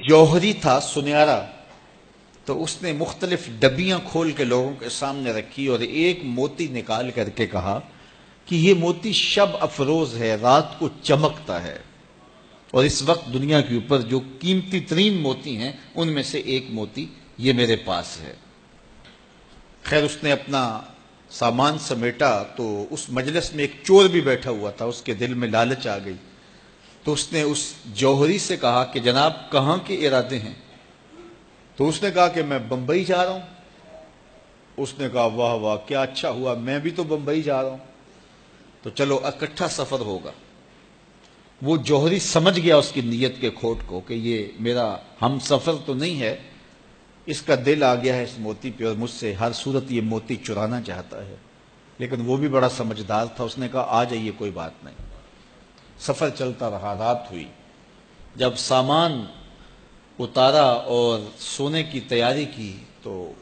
جوہری تھا سنہرا، تو اس نے مختلف ڈبیاں کھول کے لوگوں کے سامنے رکھی اور ایک موتی نکال کر کے کہا کہ یہ موتی شب افروز ہے، رات کو چمکتا ہے، اور اس وقت دنیا کے اوپر جو قیمتی ترین موتی ہیں ان میں سے ایک موتی یہ میرے پاس ہے۔ خیر اس نے اپنا سامان سمیٹا تو اس مجلس میں ایک چور بھی بیٹھا ہوا تھا، اس کے دل میں لالچ آ گئی، تو اس نے اس جوہری سے کہا کہ جناب کہاں کے ارادے ہیں؟ تو اس نے کہا کہ میں بمبئی جا رہا ہوں۔ اس نے کہا واہ واہ کیا اچھا ہوا، میں بھی تو بمبئی جا رہا ہوں، تو چلو اکٹھا سفر ہوگا۔ وہ جوہری سمجھ گیا اس کی نیت کے کھوٹ کو کہ یہ میرا ہم سفر تو نہیں ہے، اس کا دل آ گیا ہے اس موتی پہ اور مجھ سے ہر صورت یہ موتی چرانا چاہتا ہے۔ لیکن وہ بھی بڑا سمجھدار تھا، اس نے کہا آ جائیے کوئی بات نہیں۔ سفر چلتا رہا، رات ہوئی، جب سامان اتارا اور سونے کی تیاری کی تو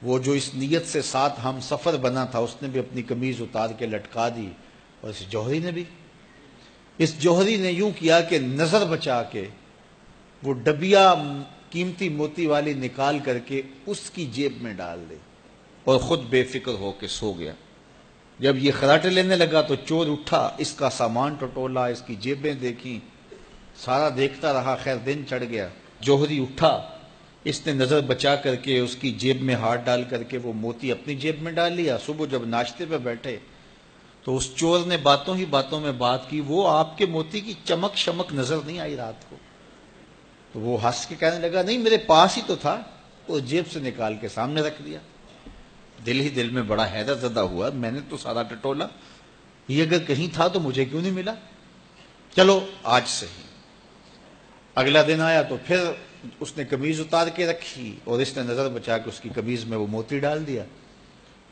وہ جو اس نیت سے ساتھ ہم سفر بنا تھا اس نے بھی اپنی قمیض اتار کے لٹکا دی، اور اس جوہری نے بھی۔ اس جوہری نے یوں کیا کہ نظر بچا کے وہ ڈبیا قیمتی موتی والی نکال کر کے اس کی جیب میں ڈال دی اور خود بے فکر ہو کے سو گیا۔ جب یہ خراٹے لینے لگا تو چور اٹھا، اس کا سامان ٹٹولا، اس کی جیبیں دیکھیں، سارا دیکھتا رہا۔ خیر دن چڑھ گیا، جوہری اٹھا، اس نے نظر بچا کر کے اس کی جیب میں ہاتھ ڈال کر کے وہ موتی اپنی جیب میں ڈال لیا۔ صبح جب ناشتے پہ بیٹھے تو اس چور نے باتوں ہی باتوں میں بات کی، وہ آپ کے موتی کی چمک شمک نظر نہیں آئی رات کو؟ تو وہ ہنس کے کہنے لگا نہیں میرے پاس ہی تو تھا، وہ جیب سے نکال کے سامنے رکھ دیا۔ دل ہی دل میں بڑا حیرت زدہ ہوا، میں نے تو سارا ٹٹولا، یہ اگر کہیں تھا تو مجھے کیوں نہیں ملا؟ چلو آج سے ہی۔ اگلا دن آیا تو پھر اس نے قمیض اتار کے رکھی اور اس نے نظر بچا کے اس کی قمیض میں وہ موتی ڈال دیا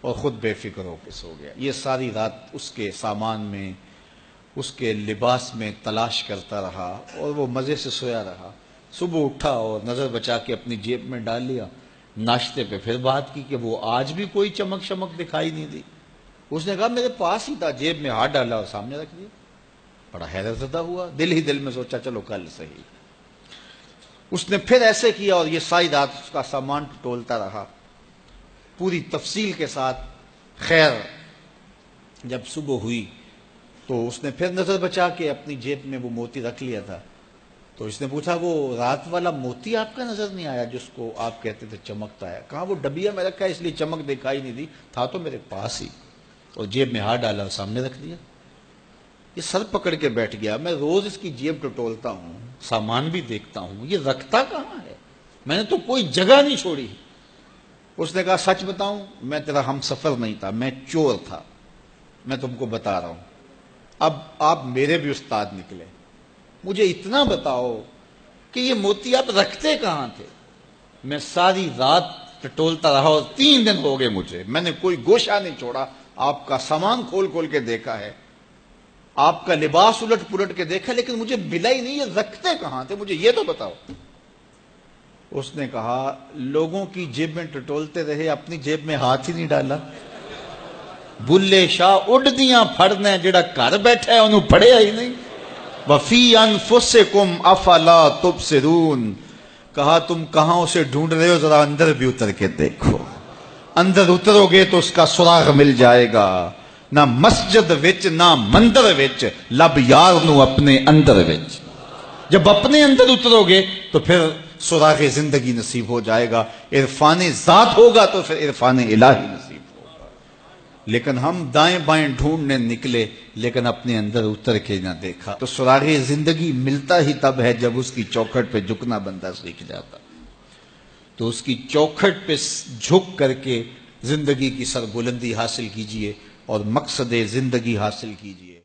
اور خود بے فکر ہو کے سو گیا۔ یہ ساری رات اس کے سامان میں، اس کے لباس میں تلاش کرتا رہا اور وہ مزے سے سویا رہا۔ صبح اٹھا اور نظر بچا کے اپنی جیب میں ڈال لیا۔ ناشتے پہ پھر بات کی کہ وہ آج بھی کوئی چمک شمک دکھائی نہیں دی۔ اس نے کہا میرے پاس ہی تھا، جیب میں ہاتھ ڈالا اور سامنے رکھ دیا۔ بڑا حیرت زدہ ہوا، دل ہی دل میں سوچا چلو کل صحیح۔ اس نے پھر ایسے کیا اور یہ ساری رات اس کا سامان ٹولتا رہا پوری تفصیل کے ساتھ۔ خیر جب صبح ہوئی تو اس نے پھر نظر بچا کے اپنی جیب میں وہ موتی رکھ لیا تھا، تو اس نے پوچھا وہ رات والا موتی آپ کا نظر نہیں آیا جس کو آپ کہتے تھے چمکتا ہے؟ کہا وہ ڈبیا میں رکھا ہے اس لیے چمک دکھائی نہیں دی، تھا تو میرے پاس ہی، اور جیب میں ہاتھ ڈالا اور سامنے رکھ دیا۔ یہ سر پکڑ کے بیٹھ گیا، میں روز اس کی جیب ٹٹولتا ہوں، سامان بھی دیکھتا ہوں، یہ رکھتا کہاں ہے؟ میں نے تو کوئی جگہ نہیں چھوڑی۔ اس نے کہا سچ بتاؤں میں تیرا ہم سفر نہیں تھا، میں چور تھا، میں تم کو بتا رہا ہوں۔ اب آپ میرے بھی استاد نکلے، مجھے اتنا بتاؤ کہ یہ موتی آپ رکھتے کہاں تھے؟ میں ساری رات ٹٹولتا رہا اور 3 دن ہو گئے مجھے، میں نے کوئی گوشہ نہیں چھوڑا، آپ کا سامان کھول کھول کے دیکھا ہے، آپ کا لباس الٹ پلٹ کے دیکھا، لیکن مجھے ملا ہی نہیں، یہ رکھتے کہاں تھے مجھے یہ تو بتاؤ۔ اس نے کہا لوگوں کی جیب میں ٹٹولتے رہے، اپنی جیب میں ہاتھ ہی نہیں ڈالا۔ بلے شاہ اڈ دیاں پھڑنے، جڑا گھر بیٹھا ہے انہوں پڑھیا ہی نہیں۔ وَفِي أَنفُسِكُمْ أَفَلَا تُبْصِرُونَ، کہا تم کہاں اسے ڈھونڈ رہے ہو، ذرا اندر بھی اتر کے دیکھو، اندر اترو گے تو اس کا سراغ مل جائے گا۔ نہ مسجد وچ نہ مندر وچ، لب یار نو اپنے اندر وچ۔ جب اپنے اندر اترو گے تو پھر سراغ زندگی نصیب ہو جائے گا، عرفان ذات ہوگا تو پھر عرفان الہی نصیب ہوگا۔ لیکن ہم دائیں بائیں ڈھونڈنے نکلے لیکن اپنے اندر اتر کے نہ دیکھا۔ تو سراغ زندگی ملتا ہی تب ہے جب اس کی چوکھٹ پہ جھکنا بندہ سیکھ جاتا۔ تو اس کی چوکھٹ پہ جھک کر کے زندگی کی سربلندی حاصل کیجئے اور مقصد زندگی حاصل کیجئے۔